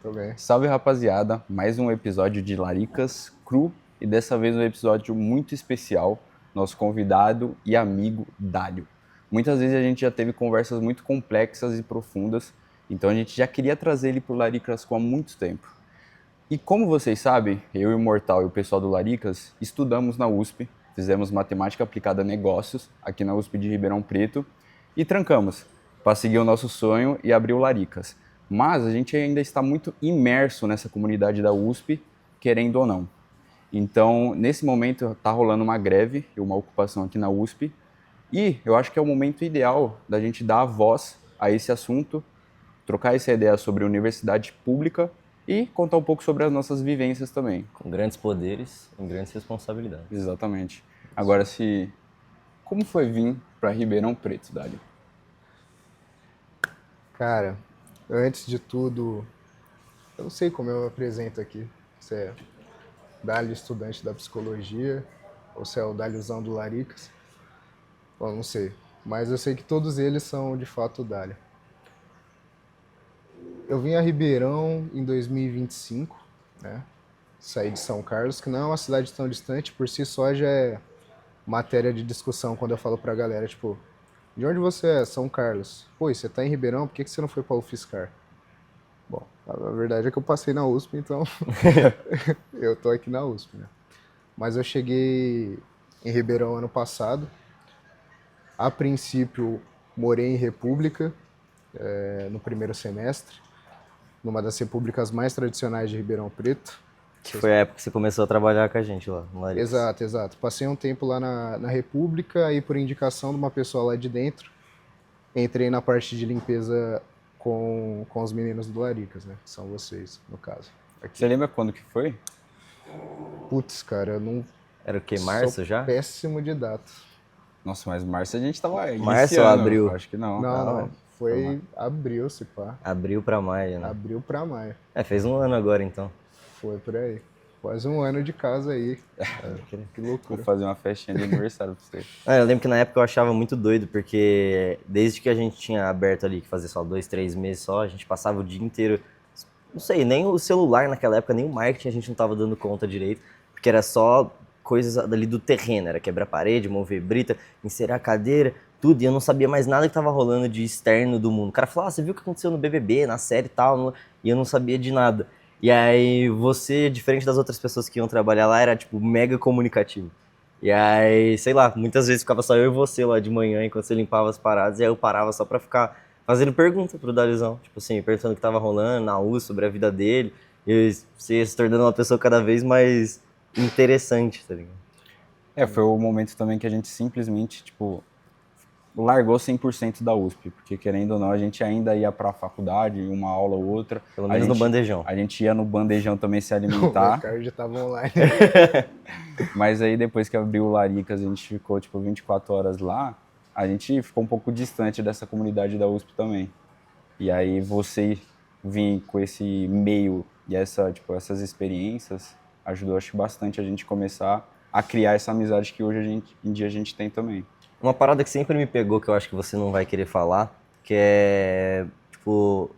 Tô bem. Salve rapaziada, mais um episódio de Laricas Cru e dessa vez um episódio muito especial, nosso convidado e amigo Dálio. Muitas vezes a gente já teve conversas muito complexas e profundas, então a gente já queria trazer ele para o Laricas Cru há muito tempo. E como vocês sabem, eu e o Mortal e o pessoal do Laricas estudamos na USP, fizemos matemática aplicada a negócios aqui na USP de Ribeirão Preto e trancamos para seguir o nosso sonho e abrir o Laricas. Mas a gente ainda está muito imerso nessa comunidade da USP, querendo ou não. Então, nesse momento, está rolando uma greve e uma ocupação aqui na USP. E eu acho que é o momento ideal da gente dar a voz a esse assunto, trocar essa ideia sobre universidade pública e contar um pouco sobre as nossas vivências também. Com grandes poderes e grandes responsabilidades. Exatamente. Agora, como foi vir para Ribeirão Preto, Dali? Cara, antes de tudo, eu não sei como eu me apresento aqui. Você é Dálio, estudante da psicologia, ou se é o Dáliozão do Laricas. Bom, não sei. Mas eu sei que todos eles são de fato o Dálio. Eu vim a Ribeirão em 2025, né? Saí de São Carlos, que não é uma cidade tão distante, por si só já é matéria de discussão quando eu falo pra galera, tipo, de onde você é? São Carlos. Pô, e você tá em Ribeirão, por que você não foi pra UFSCar? Bom, a verdade é que eu passei na USP, então eu tô aqui na USP, né? Mas eu cheguei em Ribeirão ano passado. A princípio, morei em República, no primeiro semestre, numa das repúblicas mais tradicionais de Ribeirão Preto. Que foi a época que você começou a trabalhar com a gente lá no Laricas. Exato, exato. Passei um tempo lá na República, aí por indicação de uma pessoa lá de dentro, entrei na parte de limpeza com os meninos do Laricas, né? Que são vocês, no caso. Você lembra quando que foi? Putz, cara, eu não Era o quê? Março sou já? péssimo de data. Nossa, mas março a gente tava Março iniciando. ou abril? Acho que não. Não, foi abril, se pá. Abril pra maio, né? Abril pra maio. Fez um ano agora então. Foi por aí. Quase um ano de casa aí. Que Vou loucura. fazer uma festinha de aniversário pra você. Eu lembro que na época eu achava muito doido, porque desde que a gente tinha aberto ali, que fazia só 2, 3 meses só, a gente passava o dia inteiro. Não sei, nem o celular naquela época, nem o marketing a gente não tava dando conta direito, porque era só coisas ali do terreno, era quebrar parede, mover brita, inserir a cadeira, tudo, e eu não sabia mais nada que tava rolando de externo do mundo. O cara falava, você viu o que aconteceu no BBB, na série e tal, e eu não sabia de nada. E aí você, diferente das outras pessoas que iam trabalhar lá, era tipo mega comunicativo. E aí, sei lá, muitas vezes ficava só eu e você lá de manhã, enquanto você limpava as paradas, e aí eu parava só pra ficar fazendo pergunta pro Dalizão, tipo assim, perguntando o que tava rolando na U, sobre a vida dele, e você ia se tornando uma pessoa cada vez mais interessante, tá ligado? Foi o momento também que a gente simplesmente, tipo, largou 100% da USP, porque querendo ou não, a gente ainda ia pra faculdade, uma aula ou outra. Pelo menos no bandejão. A gente ia no bandejão também se O alimentar. Ricardo já tava online. Mas aí depois que abriu o Laricas, a gente ficou tipo 24 horas lá, a gente ficou um pouco distante dessa comunidade da USP também. E aí você vir com esse meio e essas experiências ajudou, acho, bastante a gente começar a criar essa amizade que hoje em dia a gente tem também. Uma parada que sempre me pegou, que eu acho que você não vai querer falar, que é, tipo,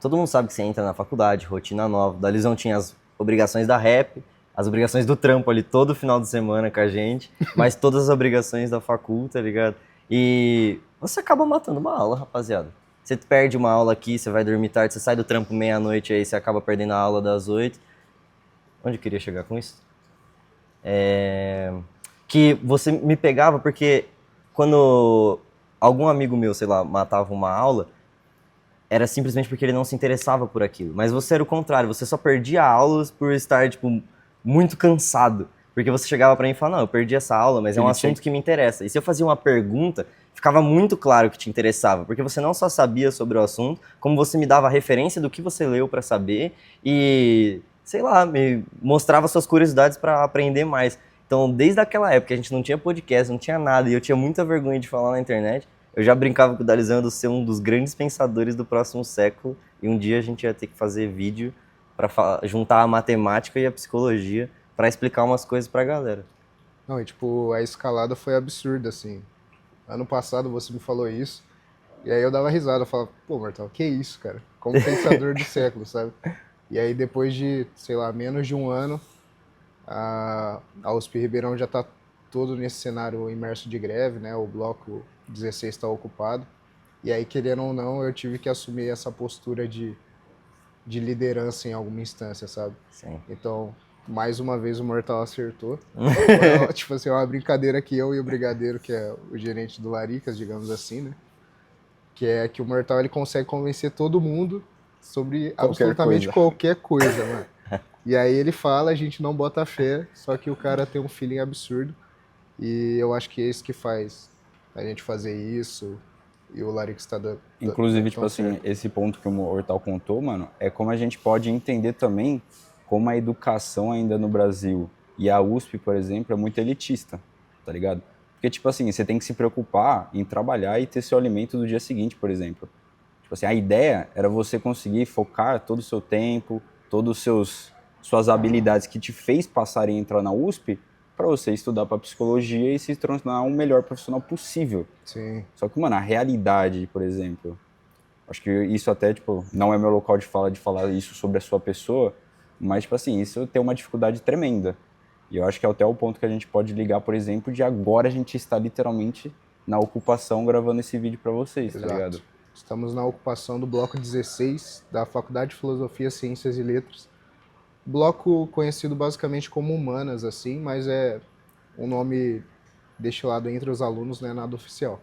todo mundo sabe que você entra na faculdade, rotina nova, da Lisão tinha as obrigações da rap, as obrigações do trampo ali todo final de semana com a gente, mas todas as obrigações da facul, tá ligado? E você acaba matando uma aula, rapaziada. Você perde uma aula aqui, você vai dormir tarde, você sai do trampo meia-noite, aí você acaba perdendo a aula das 8. Onde eu queria chegar com isso? Que você me pegava porque quando algum amigo meu, sei lá, matava uma aula, era simplesmente porque ele não se interessava por aquilo. Mas você era o contrário, você só perdia aulas por estar, tipo, muito cansado. Porque você chegava pra mim e falava, não, eu perdi essa aula, mas é um assunto que me interessa. E se eu fazia uma pergunta, ficava muito claro que te interessava, porque você não só sabia sobre o assunto, como você me dava a referência do que você leu pra saber e, sei lá, me mostrava suas curiosidades pra aprender mais. Então, desde aquela época, a gente não tinha podcast, não tinha nada, e eu tinha muita vergonha de falar na internet. Eu já brincava com o Dalizão de ser um dos grandes pensadores do próximo século, e um dia a gente ia ter que fazer vídeo para juntar a matemática e a psicologia para explicar umas coisas pra galera. Não, e tipo, a escalada foi absurda, assim. Ano passado você me falou isso, e aí eu dava risada, eu falava, pô, Mortal, que isso, cara? como pensador do século, sabe? E aí depois de, sei lá, menos de um ano, a USP Ribeirão já está todo nesse cenário imerso de greve, né? O bloco 16 está ocupado. E aí, querendo ou não, eu tive que assumir essa postura de liderança em alguma instância, sabe? Sim. Então, mais uma vez o Mortal acertou. Foi, tipo assim, uma brincadeira que eu e o Brigadeiro, que é o gerente do Laricas, digamos assim, né? Que é que o Mortal ele consegue convencer todo mundo sobre Qualquer absolutamente coisa. qualquer coisa, mano. E aí ele fala, a gente não bota fé, só que o cara tem um feeling absurdo. E eu acho que é isso que faz a gente fazer isso. E o Laricas está dando Inclusive, tipo tão assim, certo. esse ponto que o Hortal contou, mano, é como a gente pode entender também como a educação ainda no Brasil e a USP, por exemplo, é muito elitista, tá ligado? Porque, tipo assim, você tem que se preocupar em trabalhar e ter seu alimento do dia seguinte, por exemplo. Tipo assim, a ideia era você conseguir focar todo o seu tempo, todos os suas habilidades que te fez passar e entrar na USP para você estudar para psicologia e se tornar o melhor profissional possível. Sim, Só que, mano, a realidade, por exemplo, acho que isso até, tipo, não é meu local de falar isso sobre a sua pessoa, mas, tipo assim, isso tem uma dificuldade tremenda. E eu acho que é até o ponto que a gente pode ligar, por exemplo, de agora a gente está literalmente na ocupação gravando esse vídeo para vocês, tá ligado? exato. Estamos na ocupação do bloco 16 da Faculdade de Filosofia, Ciências e Letras. Bloco conhecido basicamente como Humanas, assim, mas é um nome destilado entre os alunos, não é nada oficial.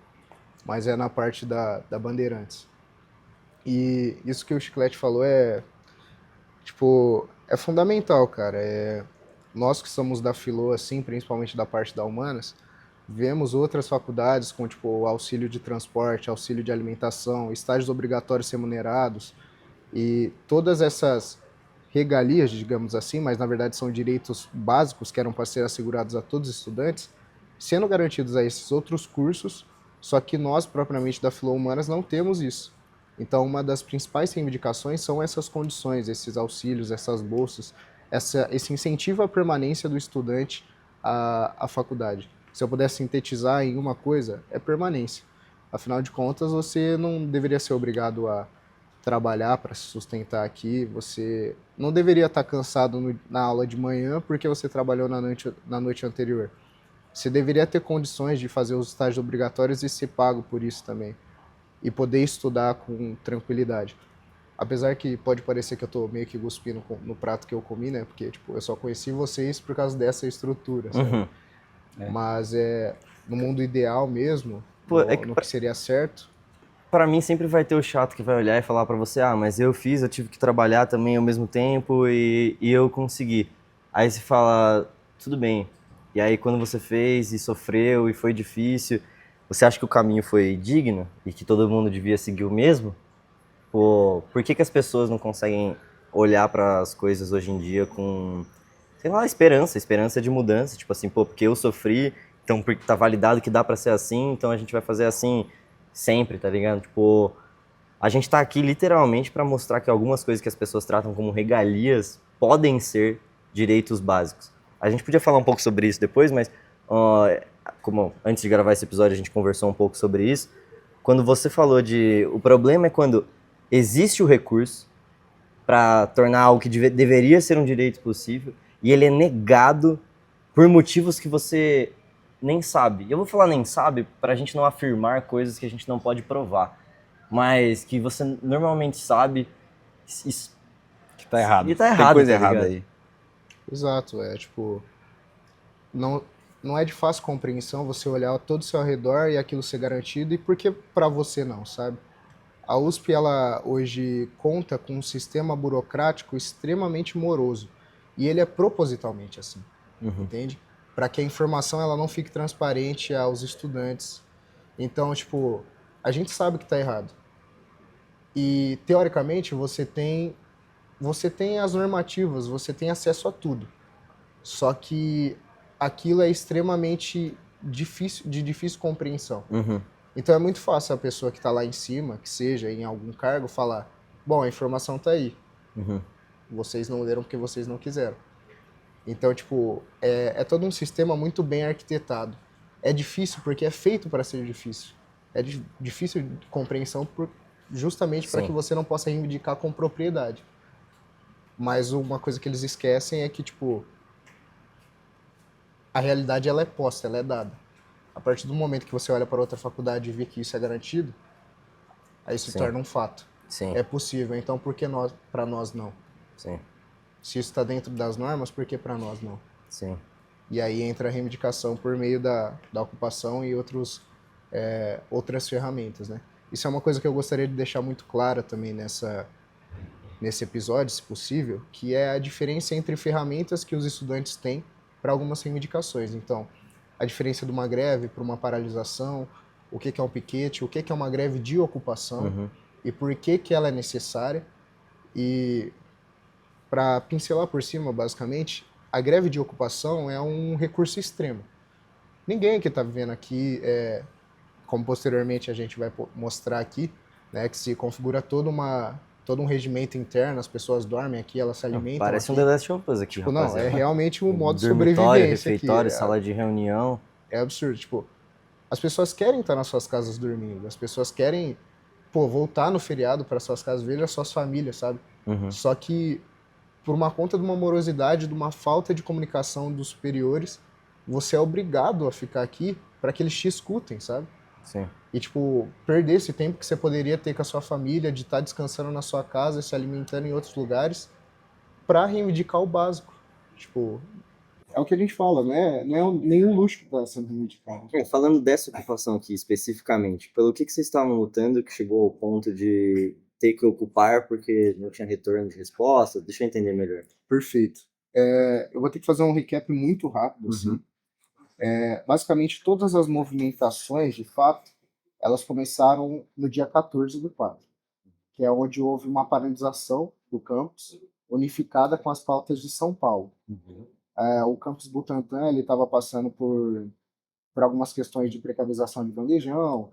Mas é na parte da Bandeirantes. E isso que o Chiclete falou tipo, é fundamental, cara. Nós que somos da Filô, assim, principalmente da parte da Humanas, vemos outras faculdades com, tipo, auxílio de transporte, auxílio de alimentação, estágios obrigatórios remunerados e todas essas regalias, digamos assim, mas na verdade são direitos básicos que eram para ser assegurados a todos os estudantes, sendo garantidos a esses outros cursos, só que nós, propriamente da Filô Humanas, não temos isso. Então, uma das principais reivindicações são essas condições, esses auxílios, essas bolsas, esse incentivo à permanência do estudante à faculdade. Se eu pudesse sintetizar em uma coisa, é permanência. Afinal de contas, você não deveria ser obrigado a trabalhar para se sustentar aqui, você não deveria estar cansado na aula de manhã porque você trabalhou na noite anterior. Você deveria ter condições de fazer os estágios obrigatórios e ser pago por isso também. E poder estudar com tranquilidade. Apesar que pode parecer que eu tô meio que cuspindo no prato que eu comi, né? Porque, tipo, eu só conheci vocês por causa dessa estrutura, sabe? Uhum. Mas no mundo ideal mesmo, Pô, é que no que seria certo, pra mim sempre vai ter o chato que vai olhar e falar pra você, ah, mas eu fiz, eu tive que trabalhar também ao mesmo tempo e eu consegui. Aí você fala, tudo bem. E aí quando você fez e sofreu e foi difícil, você acha que o caminho foi digno e que todo mundo devia seguir o mesmo? Pô, por que que as pessoas não conseguem olhar para as coisas hoje em dia com, sei lá, esperança de mudança, tipo assim, pô, porque eu sofri, então porque tá validado que dá pra ser assim, então a gente vai fazer assim sempre, tá ligado? Tipo, a gente tá aqui literalmente pra mostrar que algumas coisas que as pessoas tratam como regalias podem ser direitos básicos. A gente podia falar um pouco sobre isso depois, mas ó, como antes de gravar esse episódio a gente conversou um pouco sobre isso, quando você falou de o problema é quando existe o recurso para tornar algo que deveria ser um direito possível e ele é negado por motivos que você nem sabe. Eu vou falar nem sabe para a gente não afirmar coisas que a gente não pode provar, mas que você normalmente sabe Que tá errado. e tá Tem errado, coisa tá errada ligado? aí. exato, tipo, não, não é de fácil compreensão você olhar todo o seu redor e aquilo ser garantido, e por que para você não, sabe? A USP, ela hoje conta com um sistema burocrático extremamente moroso, e ele é propositalmente assim, entende? Para que a informação ela não fique transparente aos estudantes. Então, tipo, a gente sabe que está errado. E teoricamente você tem as normativas, você tem acesso a tudo. Só que aquilo é extremamente de difícil compreensão. Uhum, Então é muito fácil a pessoa que está lá em cima, que seja em algum cargo, falar: bom, a informação está aí. uhum, Vocês não leram porque vocês não quiseram. Então, tipo, é todo um sistema muito bem arquitetado. É difícil porque é feito para ser difícil. É difícil de compreensão justamente para Sim. que você não possa reivindicar com propriedade. Mas uma coisa que eles esquecem é que, tipo, a realidade ela é posta, ela é dada. A partir do momento que você olha para outra faculdade e vê que isso é garantido, aí se Sim. torna um fato. Sim, É possível, então por que para nós não? sim, Se isso está dentro das normas, por que para nós não? sim. E aí entra a reivindicação por meio da ocupação e outras ferramentas, né? Isso é uma coisa que eu gostaria de deixar muito clara também nesse episódio, se possível, que é a diferença entre ferramentas que os estudantes têm para algumas reivindicações. Então, a diferença de uma greve para uma paralisação, o que é um piquete, o que é uma greve de ocupação e por que ela é necessária. E para pincelar por cima, basicamente, a greve de ocupação é um recurso extremo. Ninguém que está vivendo aqui, como posteriormente a gente vai mostrar aqui, né, que se configura todo um regimento interno, as pessoas dormem aqui, elas se alimentam Parece um aqui. The Last of Us aqui, Tipo, não, rapaziada. é realmente um modo de Dormitório, sobrevivência aqui. refeitório, sala de reunião. É absurdo, tipo, as pessoas querem estar nas suas casas dormindo, as pessoas querem, pô, voltar no feriado para suas casas, ver as suas famílias, sabe? Só que por uma conta de uma morosidade, de uma falta de comunicação dos superiores, você é obrigado a ficar aqui para que eles te escutem, sabe? Sim. E, tipo, perder esse tempo que você poderia ter com a sua família, de estar descansando na sua casa, se alimentando em outros lugares, para reivindicar o básico. Tipo, é o que a gente fala, né? Não é nenhum luxo que está sendo reivindicado. Bom, falando dessa ocupação aqui especificamente, pelo que vocês estavam lutando que chegou ao ponto de ter que ocupar porque não tinha retorno de resposta? Deixa eu entender melhor. Perfeito. Eu vou ter que fazer um recap muito rápido, assim. Basicamente, todas as movimentações, de fato, elas começaram no dia 14/4, que é onde houve uma paralisação do campus, unificada com as pautas de São Paulo. O campus Butantã ele estava passando por algumas questões de precarização de bandejão,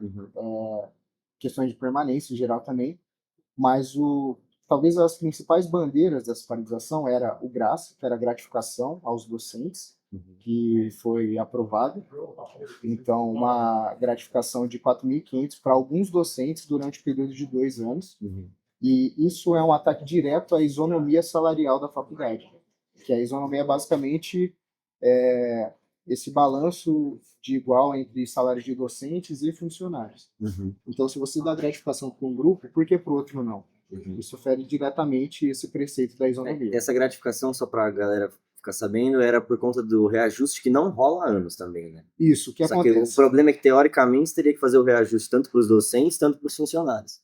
questões de permanência em geral também, mas talvez as principais bandeiras dessa paralisação era o GRAS, que era a gratificação aos docentes, que foi aprovado. Então, uma gratificação de 4.500 para alguns docentes durante o período de 2 anos. E isso é um ataque direto à isonomia salarial da faculdade, que a isonomia é basicamente esse balanço de igual entre salários de docentes e funcionários. Então, se você dá gratificação para um grupo, por que para o outro não? Isso fere diretamente esse preceito da isonomia. Essa gratificação, só pra galera ficar sabendo, era por conta do reajuste que não rola há anos também, né? Isso, o que Só que acontece? o problema é que, teoricamente, você teria que fazer o reajuste tanto para os docentes, tanto para os funcionários.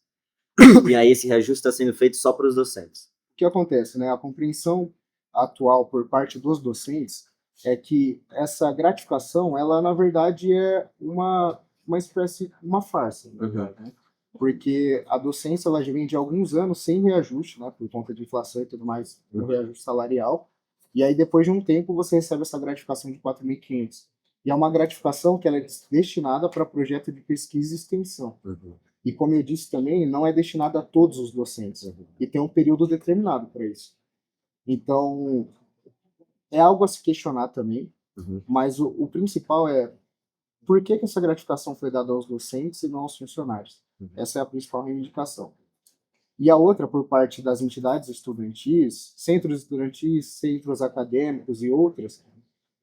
E aí esse reajuste está sendo feito só para os docentes. O que acontece, né? A compreensão atual por parte dos docentes é que essa gratificação, ela na verdade é uma espécie, uma farsa, na verdade, né? Porque a docência ela já vem de alguns anos sem reajuste, né? Por conta de inflação e tudo mais, o reajuste salarial. E aí depois de um tempo você recebe essa gratificação de 4.500. E é uma gratificação que ela é destinada para projeto de pesquisa e extensão. E como eu disse também, não é destinada a todos os docentes. E tem um período determinado para isso. Então, é algo a se questionar também, mas o principal é por que essa gratificação foi dada aos docentes e não aos funcionários? Essa é a principal reivindicação. E a outra, por parte das entidades estudantis, centros estudantis, centros acadêmicos e outras,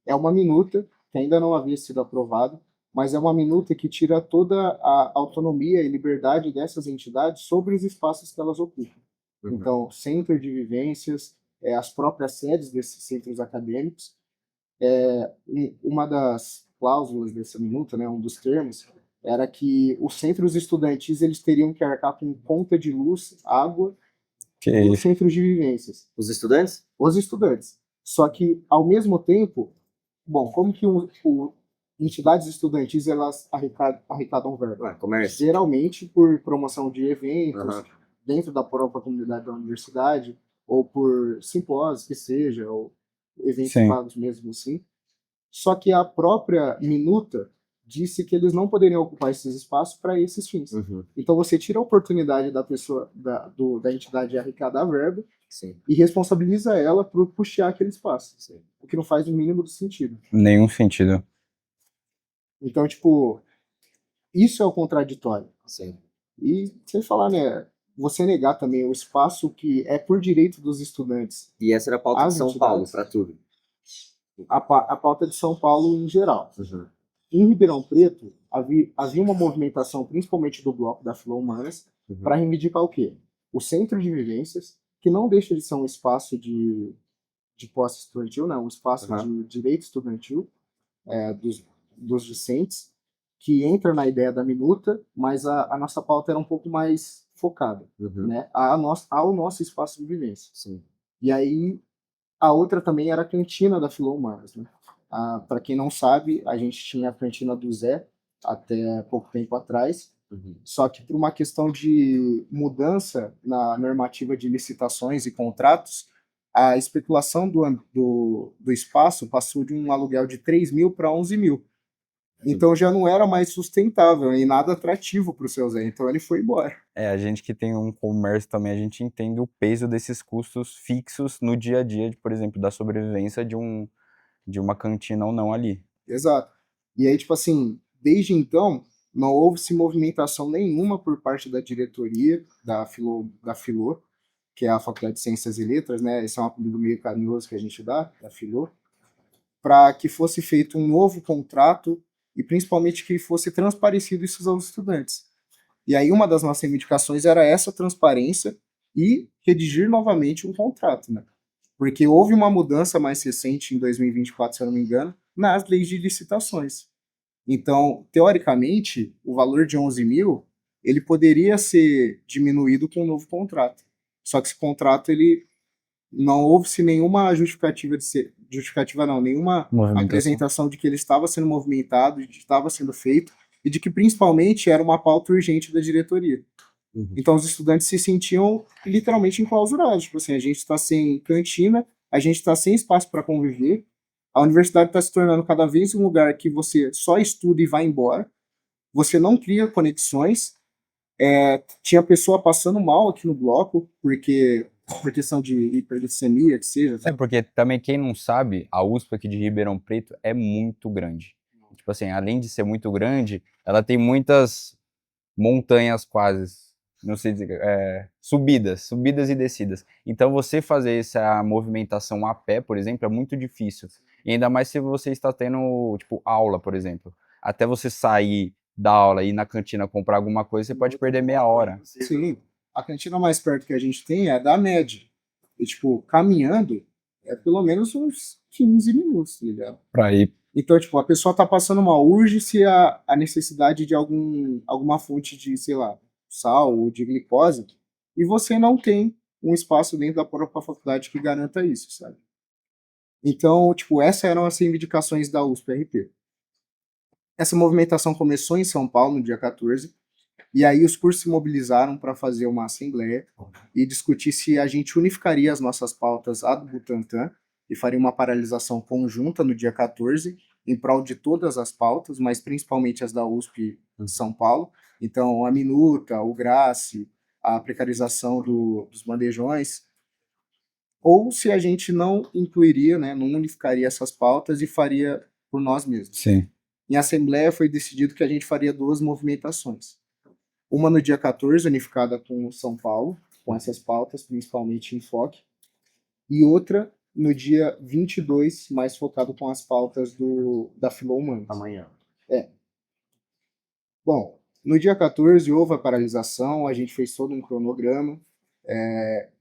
é uma minuta que ainda não havia sido aprovada, mas é uma minuta que tira toda a autonomia e liberdade dessas entidades sobre os espaços que elas ocupam. Então, centro de vivências, as próprias sedes desses centros acadêmicos. Uma das cláusulas dessa minuta, né, um dos termos, era que os centros estudantis eles teriam que arcar com conta de luz, água, os centros de vivências. Os estudantes? Os estudantes. Só que, ao mesmo tempo, bom, como que entidades estudantis elas arrecadam verba? Comércio. Geralmente por promoção de eventos dentro da própria comunidade da universidade, ou por simpósios que seja, ou eventos pagos mesmo assim. Só que a própria minuta disse que eles não poderiam ocupar esses espaços para esses fins. Então você tira a oportunidade da pessoa, da entidade arrecadar a verba e responsabiliza ela por puxar aquele espaço. O que não faz o mínimo do sentido. Nenhum sentido. Então, tipo, isso é o contraditório. E sem falar, né, você negar também o espaço que é por direito dos estudantes. E essa era a pauta As de São Paulo, entidades. para tudo. A pauta de São Paulo em geral. Uhum. Em Ribeirão Preto, havia uma movimentação, principalmente do bloco da Filo Humanas, para reivindicar o quê? O centro de vivências, que não deixa de ser um espaço de posse estudantil, né? Um espaço de direito estudantil dos discentes, que entra na ideia da minuta, mas a nossa pauta era um pouco mais focada, né? Ao nosso espaço de vivência. Sim. E aí, a outra também era a cantina da Filo Humanas, né? Para quem não sabe, a gente tinha a cantina do Zé até pouco tempo atrás, só que por uma questão de mudança na normativa de licitações e contratos, a especulação do espaço passou de um aluguel de 3 mil para 11 mil. Então já não era mais sustentável e nada atrativo para o seu Zé, então ele foi embora. A gente que tem um comércio também, a gente entende o peso desses custos fixos no dia a dia, por exemplo, da sobrevivência de uma cantina ou não ali. Exato. E aí, tipo assim, desde então, não houve-se movimentação nenhuma por parte da diretoria da Filô, que é a Faculdade de Ciências e Letras, né? Esse é um apelido meio carinhoso que a gente dá, da Filô, para que fosse feito um novo contrato e principalmente que fosse transparecido isso aos estudantes. E aí uma das nossas reivindicações era essa transparência e redigir novamente um contrato, né? Porque houve uma mudança mais recente, em 2024, se eu não me engano, nas leis de licitações. Então, teoricamente, o valor de 11 mil, ele poderia ser diminuído com um novo contrato. Só que esse contrato, ele não houve-se nenhuma nenhuma apresentação de que ele estava sendo movimentado, de que estava sendo feito, e de que principalmente era uma pauta urgente da diretoria. Então os estudantes se sentiam literalmente enclausurados. Tipo assim, a gente está sem cantina, a gente está sem espaço para conviver, a universidade está se tornando cada vez um lugar que você só estuda e vai embora, você não cria conexões. Tinha pessoa passando mal aqui no bloco, porque por questão de hiperglicemia, que seja. Porque também quem não sabe, a USP aqui de Ribeirão Preto é muito grande. Tipo assim, além de ser muito grande, ela tem muitas montanhas quase, não sei dizer, subidas e descidas. Então você fazer essa movimentação a pé, por exemplo, é muito difícil. E ainda mais se você está tendo, tipo, aula, por exemplo. Até você sair da aula e ir na cantina comprar alguma coisa, você pode perder meia hora. Sim, a cantina mais perto que a gente tem é a da MED. E, tipo, caminhando é pelo menos uns 15 minutos, tá ligado? Pra ir. Então, tipo, a pessoa tá passando mal, urge-se a necessidade de alguma fonte de, sei lá, sal ou de glicose, e você não tem um espaço dentro da própria faculdade que garanta isso, sabe? Então, tipo, essas eram as reivindicações da USP-RP. Essa movimentação começou em São Paulo no dia 14, e aí os cursos se mobilizaram para fazer uma assembleia e discutir se a gente unificaria as nossas pautas à do Butantan e faria uma paralisação conjunta no dia 14 em prol de todas as pautas, mas principalmente as da USP de São Paulo. Então, a minuta, o GRACE, a precarização dos bandejões, ou se a gente não incluiria, né, não unificaria essas pautas e faria por nós mesmos. Sim. Em assembleia foi decidido que a gente faria 2 movimentações. Uma no dia 14, unificada com São Paulo, com essas pautas, principalmente enfoque, e outra no dia 22, mais focado com as pautas da Filo Humanas. Amanhã. Bom, no dia 14 houve a paralisação, a gente fez todo um cronograma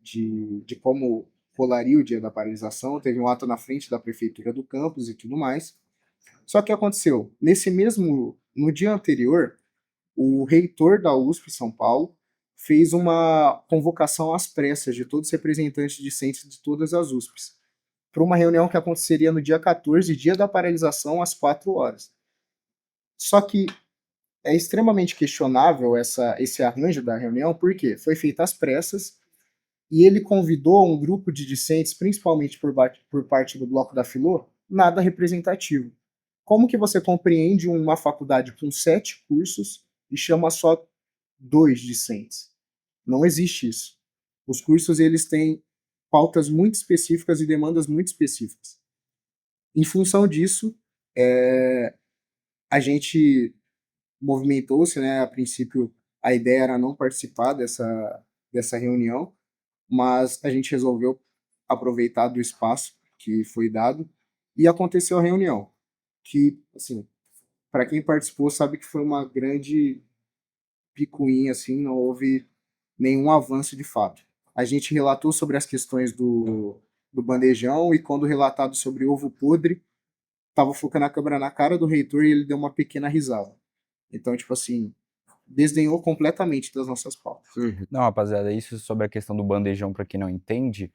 de como rolaria o dia da paralisação, teve um ato na frente da prefeitura do campus e tudo mais. Só que aconteceu, no dia anterior, o reitor da USP São Paulo fez uma convocação às pressas de todos os representantes discentes de todas as USPs, para uma reunião que aconteceria no dia 14, dia da paralisação, às 4 horas. Só que é extremamente questionável esse arranjo da reunião, porque foi feita às pressas e ele convidou um grupo de discentes, principalmente por parte do bloco da Filô, nada representativo. Como que você compreende uma faculdade com 7 cursos e chama só 2 discentes? Não existe isso. Os cursos eles têm pautas muito específicas e demandas muito específicas. Em função disso, a gente movimentou-se, né, a princípio A ideia era não participar dessa reunião, mas a gente resolveu aproveitar do espaço que foi dado e aconteceu a reunião, que, assim, para quem participou sabe que foi uma grande picuinha, assim, não houve nenhum avanço de fato. A gente relatou sobre as questões do bandejão e quando relatado sobre ovo podre, tava focando a câmera na cara do reitor e ele deu uma pequena risada. Então, tipo assim, desdenhou completamente das nossas pautas. Não, rapaziada, isso sobre a questão do bandejão, pra quem não entende,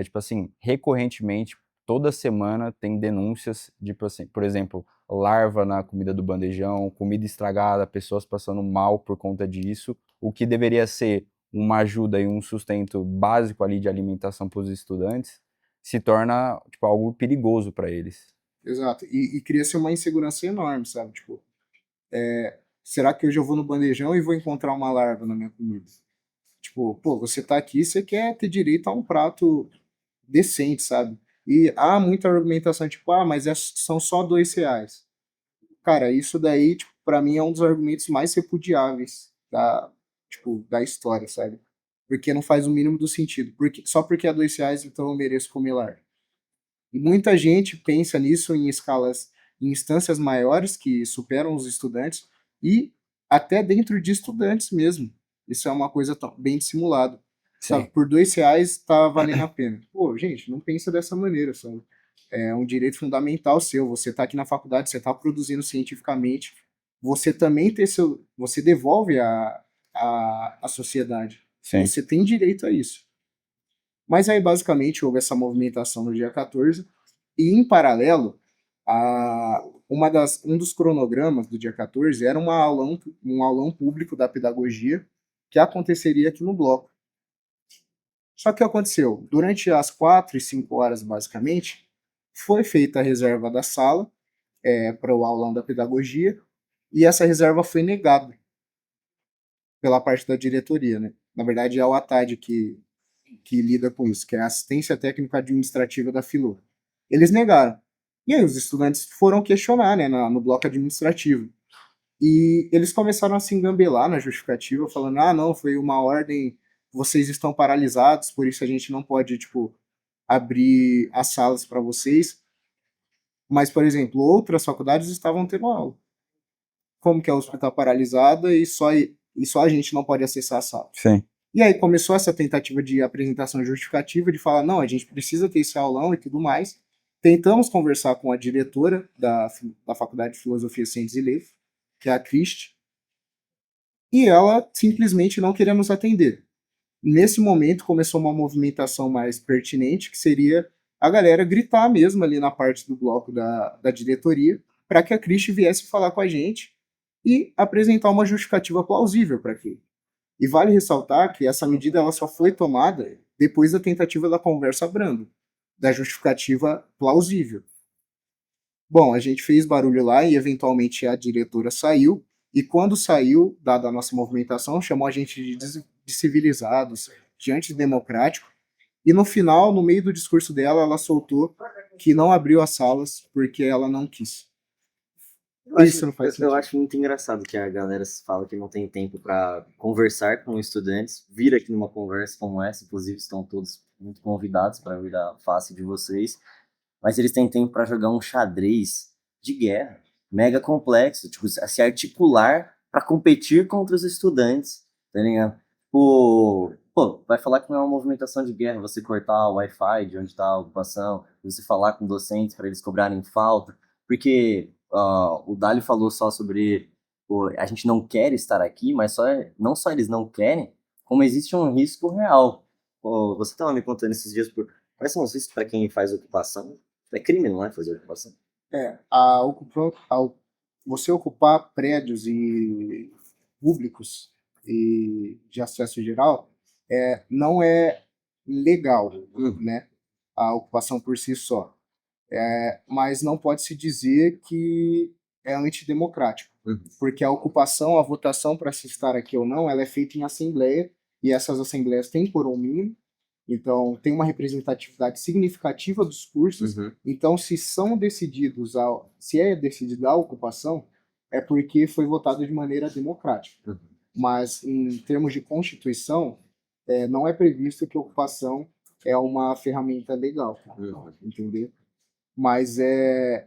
tipo assim, recorrentemente, toda semana tem denúncias de, tipo assim, por exemplo, larva na comida do bandejão, comida estragada, pessoas passando mal por conta disso, o que deveria ser uma ajuda e um sustento básico ali de alimentação para os estudantes, se torna, tipo, algo perigoso para eles. Exato. E cria-se uma insegurança enorme, sabe? Tipo, será que hoje eu vou no bandejão e vou encontrar uma larva na minha comida? Tipo, pô, você tá aqui, você quer ter direito a um prato decente, sabe? E há muita argumentação, tipo, mas são só R$ 2. Cara, isso daí, tipo, pra mim é um dos argumentos mais repudiáveis da história, sabe? Porque não faz o mínimo do sentido. Só porque é R$ 2, então eu mereço comer larva. E muita gente pensa nisso em escalas, em instâncias maiores que superam os estudantes e até dentro de estudantes mesmo. Isso é uma coisa bem dissimulada. Sabe, por R$ 2 tá valendo a pena. Pô, gente, não pensa dessa maneira, sabe? É um direito fundamental seu. Você tá aqui na faculdade, você tá produzindo cientificamente. Você também você devolve a sociedade. Sim. Você tem direito a isso. Mas aí, basicamente, houve essa movimentação no dia 14, e em paralelo, um dos cronogramas do dia 14 era um aulão público da pedagogia que aconteceria aqui no bloco. Só que o que aconteceu? Durante as 4 e 5 horas, basicamente, foi feita a reserva da sala para o aulão da pedagogia, e essa reserva foi negada pela parte da diretoria, né? Na verdade, é o ATAD que lida com isso, que é a Assistência Técnica Administrativa da Filô. Eles negaram. E aí os estudantes foram questionar, né, no bloco administrativo. E eles começaram a se engambelar na justificativa, falando, não, foi uma ordem, vocês estão paralisados, por isso a gente não pode, tipo, abrir as salas para vocês. Mas, por exemplo, outras faculdades estavam tendo aula. Como que a USP está paralisada e só a gente não pode acessar a sala? Sim. E aí começou essa tentativa de apresentação justificativa, de falar, não, a gente precisa ter esse aulão e tudo mais. Tentamos conversar com a diretora da Faculdade de Filosofia, Ciências e Letras, que é a Cristi, e ela simplesmente não queria nos atender. Nesse momento começou uma movimentação mais pertinente, que seria a galera gritar mesmo ali na parte do bloco da diretoria, para que a Cristi viesse falar com a gente e apresentar uma justificativa plausível para aquilo. E vale ressaltar que essa medida ela só foi tomada depois da tentativa da conversa branda, da justificativa plausível. Bom, a gente fez barulho lá e eventualmente a diretora saiu, e quando saiu, dada a nossa movimentação, chamou a gente de civilizados, de antidemocrático, e no final, no meio do discurso dela, ela soltou que não abriu as salas porque ela não quis. Isso não faz sentido. Eu acho muito engraçado que a galera fala que não tem tempo para conversar com estudantes, vir aqui numa conversa como essa, inclusive estão todos muito convidados para vir da face de vocês, mas eles têm tempo para jogar um xadrez de guerra, mega complexo, tipo, se articular para competir contra os estudantes, tá ligado? Pô, vai falar que não é uma movimentação de guerra, você cortar o Wi-Fi de onde está a ocupação, você falar com docentes para eles cobrarem falta, porque o Dálio falou só sobre a gente não quer estar aqui, mas não só eles não querem, como existe um risco real. Você estava me contando esses dias, quais são os riscos para quem faz ocupação? É crime, não é, fazer ocupação? Você ocupar prédios públicos e de acesso geral não é legal, né? A ocupação por si só. Mas não pode se dizer que é antidemocrático, porque a ocupação, a votação para se estar aqui ou não, ela é feita em assembleia, e essas assembleias têm quórum mínimo, então tem uma representatividade significativa dos cursos. Então se é decidida a ocupação, é porque foi votado de maneira democrática. mas em termos de Constituição, não é previsto que ocupação é uma ferramenta legal, entendeu? Mas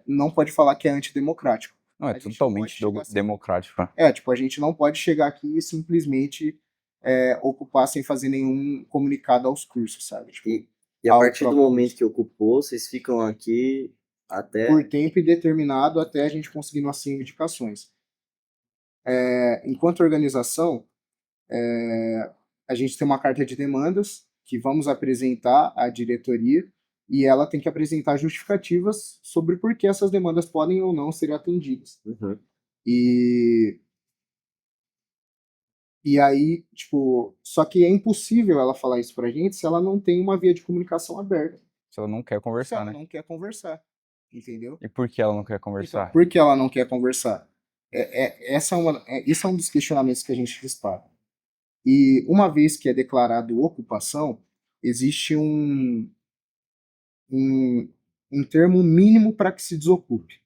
não pode falar que é antidemocrático. Não, é A gente não pode totalmente chegar assim. democrático. Né? Tipo, a gente não pode chegar aqui e simplesmente ocupar sem fazer nenhum comunicado aos cursos, sabe? Tipo, E a partir do momento que ocupou, vocês ficam aqui até... por tempo indeterminado até a gente conseguir nossas indicações. Enquanto organização, a gente tem uma carta de demandas que vamos apresentar à diretoria e ela tem que apresentar justificativas sobre por que essas demandas podem ou não ser atendidas. E aí, tipo, só que é impossível ela falar isso pra gente se ela não tem uma via de comunicação aberta. Se ela não quer Se conversar, ela né? não quer conversar, entendeu? E por que ela não quer Então, conversar? por que ela não quer conversar? Isso é um dos questionamentos que a gente dispara. E uma vez que é declarado ocupação, existe um, um termo mínimo para que se desocupe,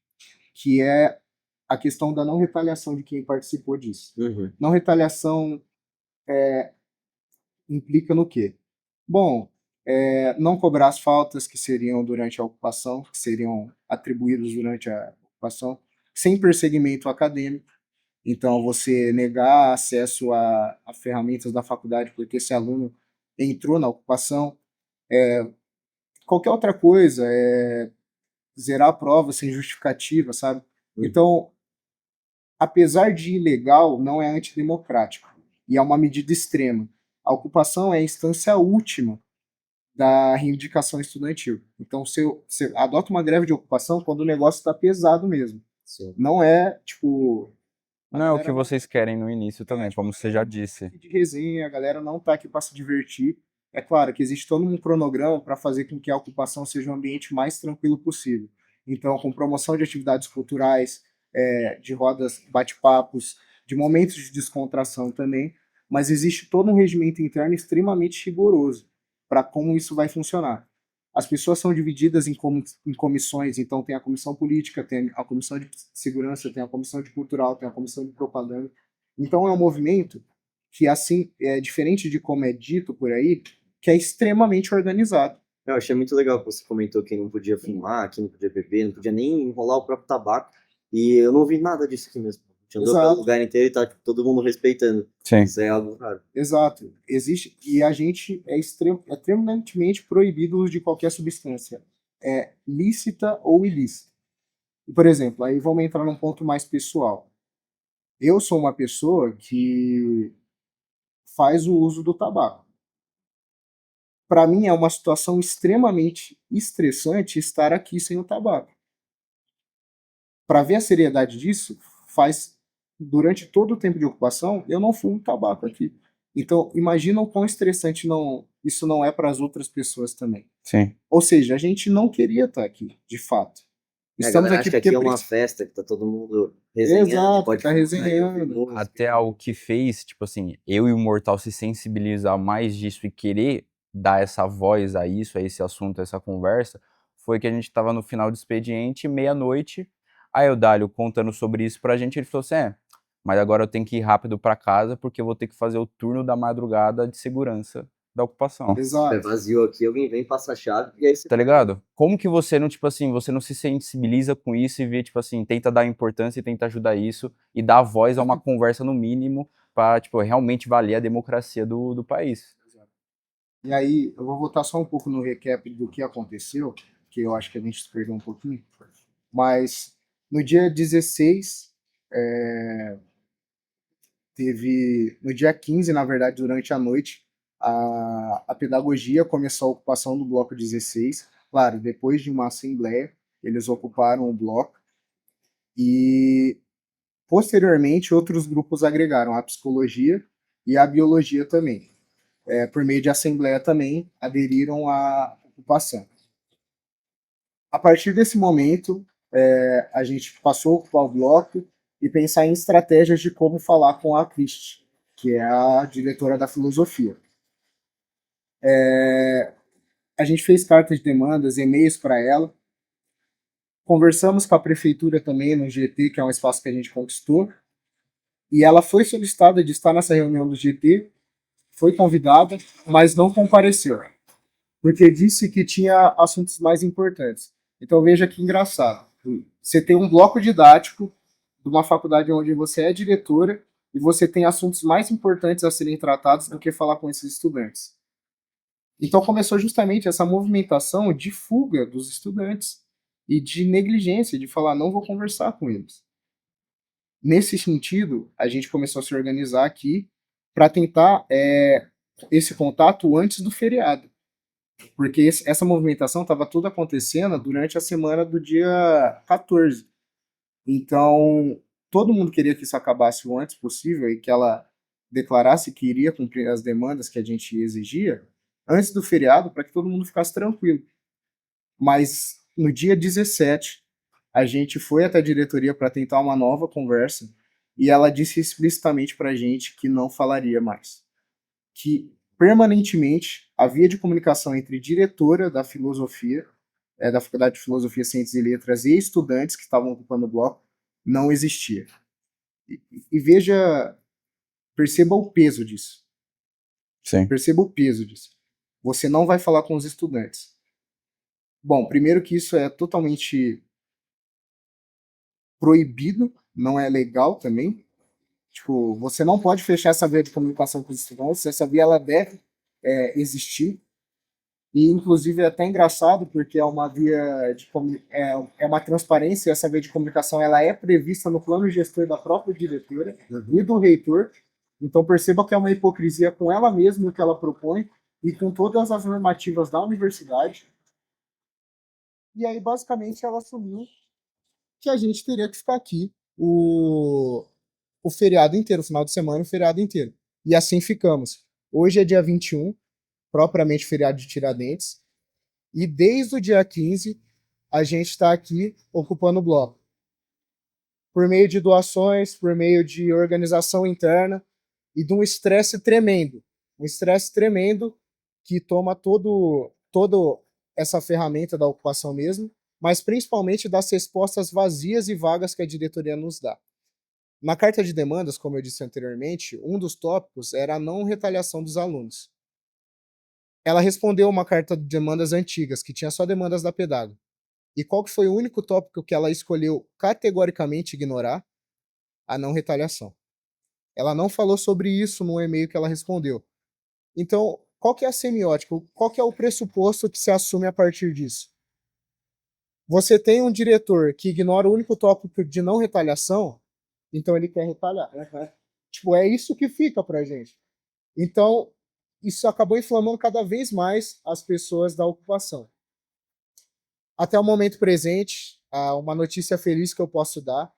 que é a questão da não retaliação de quem participou disso. Não retaliação implica no quê? Bom, não cobrar as faltas que seriam durante a ocupação, que seriam atribuídas durante a ocupação, sem perseguimento acadêmico. Então, você negar acesso a ferramentas da faculdade porque esse aluno entrou na ocupação. Qualquer outra coisa, zerar a prova sem justificativa, sabe? Então, apesar de ilegal, não é antidemocrático. E é uma medida extrema. A ocupação é a instância última da reivindicação estudantil. Então, você adota uma greve de ocupação quando o negócio está pesado mesmo. Sim. Não é, tipo... Não é o que vocês querem no início também, como você já disse. De resenha, a galera não tá aqui para se divertir. É claro que existe todo um cronograma para fazer com que a ocupação seja um ambiente mais tranquilo possível. Então, com promoção de atividades culturais, de rodas, bate-papos, de momentos de descontração também, mas existe todo um regimento interno extremamente rigoroso para como isso vai funcionar. As pessoas são divididas em comissões, então tem a comissão política, tem a comissão de segurança, tem a comissão de cultural, tem a comissão de propaganda. Então é um movimento que, assim, é diferente de como é dito por aí, que é extremamente organizado. Eu achei muito legal que você comentou que não podia fumar, que não podia beber, não podia nem enrolar o próprio tabaco. E eu não vi nada disso aqui mesmo. A gente andou pelo lugar inteiro e tá todo mundo respeitando. Sim. Isso é algo raro. Exato. Existe, e a gente é extremamente proibido o uso de qualquer substância. É lícita ou ilícita. E, por exemplo, aí vamos entrar num ponto mais pessoal. Eu sou uma pessoa que faz o uso do tabaco. Para mim é uma situação extremamente estressante estar aqui sem o tabaco. Para ver a seriedade disso, durante todo o tempo de ocupação, eu não fumo tabaco aqui. Então, imagina o quão estressante isso não é para as outras pessoas também. Sim. Ou seja, a gente não queria estar aqui, de fato. Estamos aqui porque é uma festa que tá todo mundo resenhando. Exato, pode tá resenhando. Até algo que fez, tipo assim, eu e o Mortal se sensibilizar mais disso e querer dar essa voz a isso, a esse assunto, a essa conversa, foi que a gente tava no final do expediente, meia-noite, aí o Dálio contando sobre isso pra gente, ele falou assim, mas agora eu tenho que ir rápido pra casa porque eu vou ter que fazer o turno da madrugada de segurança da ocupação. Exato. É vazio aqui, alguém vem, passa a chave e aí você... Tá ligado? Como que você não, tipo assim, você não se sensibiliza com isso e vê, tipo assim, tenta dar importância e tenta ajudar isso e dar voz a uma conversa no mínimo pra, tipo, realmente valer a democracia do país. E aí, eu vou voltar só um pouco no recap do que aconteceu, que eu acho que a gente se perdeu um pouquinho, mas no dia 16, no dia 15, na verdade, durante a noite, a pedagogia começou a ocupação do bloco 16. Claro, depois de uma assembleia, eles ocuparam o bloco e, posteriormente, outros grupos agregaram a psicologia e a biologia também. Por meio de assembleia também, aderiram à ocupação. A partir desse momento, a gente passou a ocupar o bloco e pensar em estratégias de como falar com a Cristi, que é a diretora da filosofia. A gente fez cartas de demandas, e-mails para ela. Conversamos com a prefeitura também no GT, que é um espaço que a gente conquistou. E ela foi solicitada de estar nessa reunião do GT, foi convidada, mas não compareceu, porque disse que tinha assuntos mais importantes. Então veja que engraçado. Você tem um bloco didático de uma faculdade onde você é diretora e você tem assuntos mais importantes a serem tratados do que falar com esses estudantes. Então começou justamente essa movimentação de fuga dos estudantes e de negligência, de falar, não vou conversar com eles. Nesse sentido, a gente começou a se organizar aqui para tentar esse contato antes do feriado. Porque essa movimentação estava tudo acontecendo durante a semana do dia 14. Então, todo mundo queria que isso acabasse o antes possível e que ela declarasse que iria cumprir as demandas que a gente exigia antes do feriado, para que todo mundo ficasse tranquilo. Mas no dia 17, a gente foi até a diretoria para tentar uma nova conversa e ela disse explicitamente para a gente que não falaria mais. Que permanentemente a via de comunicação entre diretora da filosofia, da Faculdade de Filosofia, Ciências e Letras e estudantes que estavam ocupando o bloco não existia. E veja, perceba o peso disso. Sim. Perceba o peso disso. Você não vai falar com os estudantes. Bom, primeiro que isso é totalmente proibido, não é legal também. Tipo, você não pode fechar essa via de comunicação com os estudantes, essa via ela deve existir. E, inclusive, é até engraçado, porque é uma via de é uma transparência, essa via de comunicação ela é prevista no plano gestor da própria diretora e do reitor. Então, perceba que é uma hipocrisia com ela mesma o que ela propõe e com todas as normativas da universidade. E aí, basicamente, ela assumiu que a gente teria que ficar aqui o feriado inteiro, o final de semana, o feriado inteiro. E assim ficamos. Hoje é dia 21, propriamente feriado de Tiradentes, e desde o dia 15 a gente está aqui ocupando o bloco. Por meio de doações, por meio de organização interna e de um estresse tremendo. Um estresse tremendo que toma todo essa ferramenta da ocupação mesmo, mas principalmente das respostas vazias e vagas que a diretoria nos dá. Na carta de demandas, como eu disse anteriormente, um dos tópicos era a não retaliação dos alunos. Ela respondeu uma carta de demandas antigas, que tinha só demandas da Pedago. E qual que foi o único tópico que ela escolheu categoricamente ignorar? A não retaliação. Ela não falou sobre isso no e-mail que ela respondeu. Então, qual que é a semiótica? Qual que é o pressuposto que se assume a partir disso? Você tem um diretor que ignora o único tópico de não retaliação, então ele quer retaliar. Tipo, é isso que fica pra gente. Então, isso acabou inflamando cada vez mais as pessoas da ocupação. Até o momento presente, uma notícia feliz que eu posso dar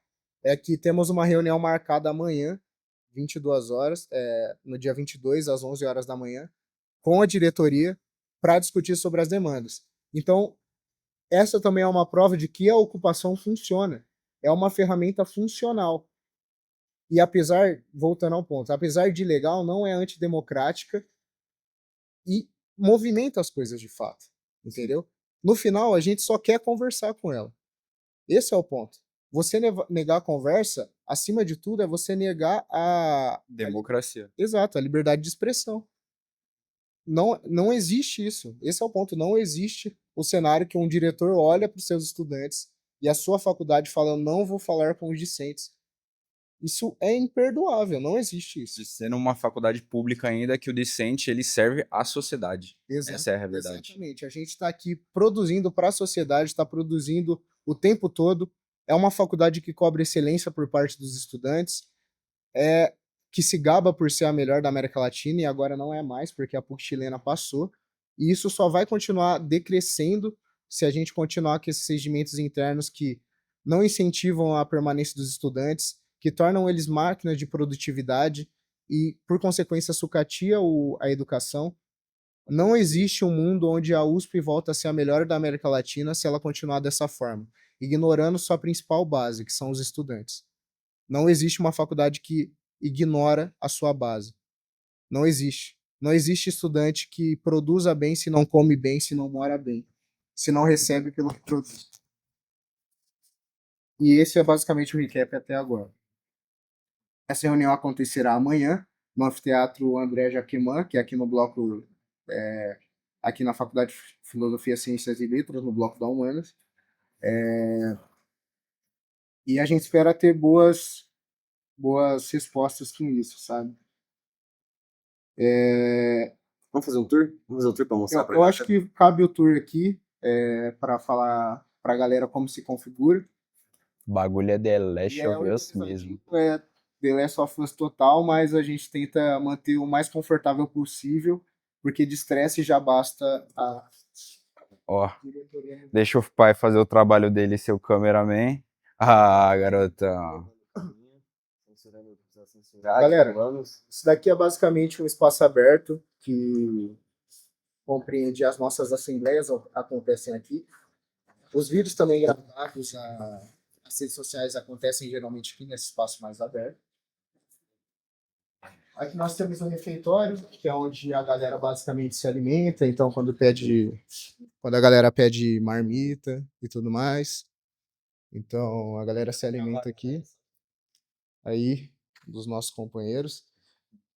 é que temos uma reunião marcada amanhã, 22 horas, no dia 22, às 11 horas da manhã, com a diretoria, para discutir sobre as demandas. Então, essa também é uma prova de que a ocupação funciona. É uma ferramenta funcional. E apesar, voltando ao ponto, apesar de ilegal, não é antidemocrática e movimenta as coisas de fato, entendeu? No final, a gente só quer conversar com ela. Esse é o ponto. Você negar a conversa, acima de tudo, é você negar Democracia. Exato, a liberdade de expressão. Não existe isso. Esse é o ponto. Não existe o cenário que um diretor olha para os seus estudantes e a sua faculdade fala, não vou falar com os discentes. Isso é imperdoável, não existe isso. Sendo uma faculdade pública ainda, que o discente ele serve à sociedade. Essa é a verdade. Exatamente. A gente está aqui produzindo para a sociedade, está produzindo o tempo todo. É uma faculdade que cobra excelência por parte dos estudantes, que se gaba por ser a melhor da América Latina e agora não é mais, porque a PUC chilena passou. E isso só vai continuar decrescendo se a gente continuar com esses regimentos internos que não incentivam a permanência dos estudantes, que tornam eles máquinas de produtividade e, por consequência, sucatia a educação. Não existe um mundo onde a USP volta a ser a melhor da América Latina se ela continuar dessa forma, ignorando sua principal base, que são os estudantes. Não existe uma faculdade que ignora a sua base. Não existe. Não existe estudante que produza bem se não come bem, se não mora bem, se não recebe pelo que produz. E esse é basicamente o recap até agora. Essa reunião acontecerá amanhã no Anfiteatro André Jaquemin, que é aqui no bloco, aqui na Faculdade de Filosofia, Ciências e Letras, no bloco da Humanas. E a gente espera ter boas respostas com isso, sabe? Vamos fazer um tour? Vamos fazer um tour pra mostrar Eu, pra eu acho galera? que cabe o tour aqui para falar para a galera como se configura. O bagulho é The E Last é of Us mesmo. organizativo, é The Last of Us total, mas a gente tenta manter o mais confortável possível, porque de estresse já basta a Ó, diretoria. deixa o pai fazer o trabalho dele, seu cameraman. Ah, garotão. Galera, isso daqui é basicamente um espaço aberto que compreende as nossas assembleias acontecem aqui. Os vídeos também gravados, as redes sociais acontecem geralmente aqui nesse espaço mais aberto. Aqui nós temos o refeitório, que é onde a galera basicamente se alimenta. Então, quando a galera pede marmita e tudo mais, então a galera se alimenta aqui, aí dos nossos companheiros.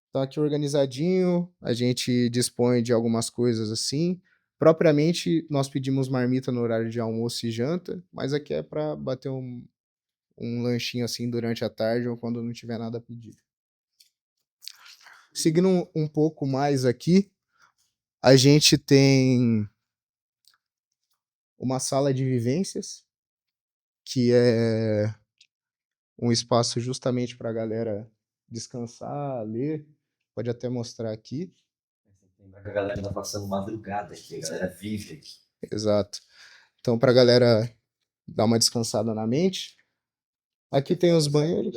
Então aqui organizadinho, a gente dispõe de algumas coisas assim. Propriamente nós pedimos marmita no horário de almoço e janta, mas aqui é para bater um lanchinho assim durante a tarde ou quando não tiver nada a pedir. Seguindo um pouco mais aqui, a gente tem uma sala de vivências, que é um espaço justamente para a galera descansar, ler. Pode até mostrar aqui. Lembra que a galera tá passando madrugada aqui, a galera vive aqui. Exato. Então, para a galera dar uma descansada na mente. Aqui tem os banheiros.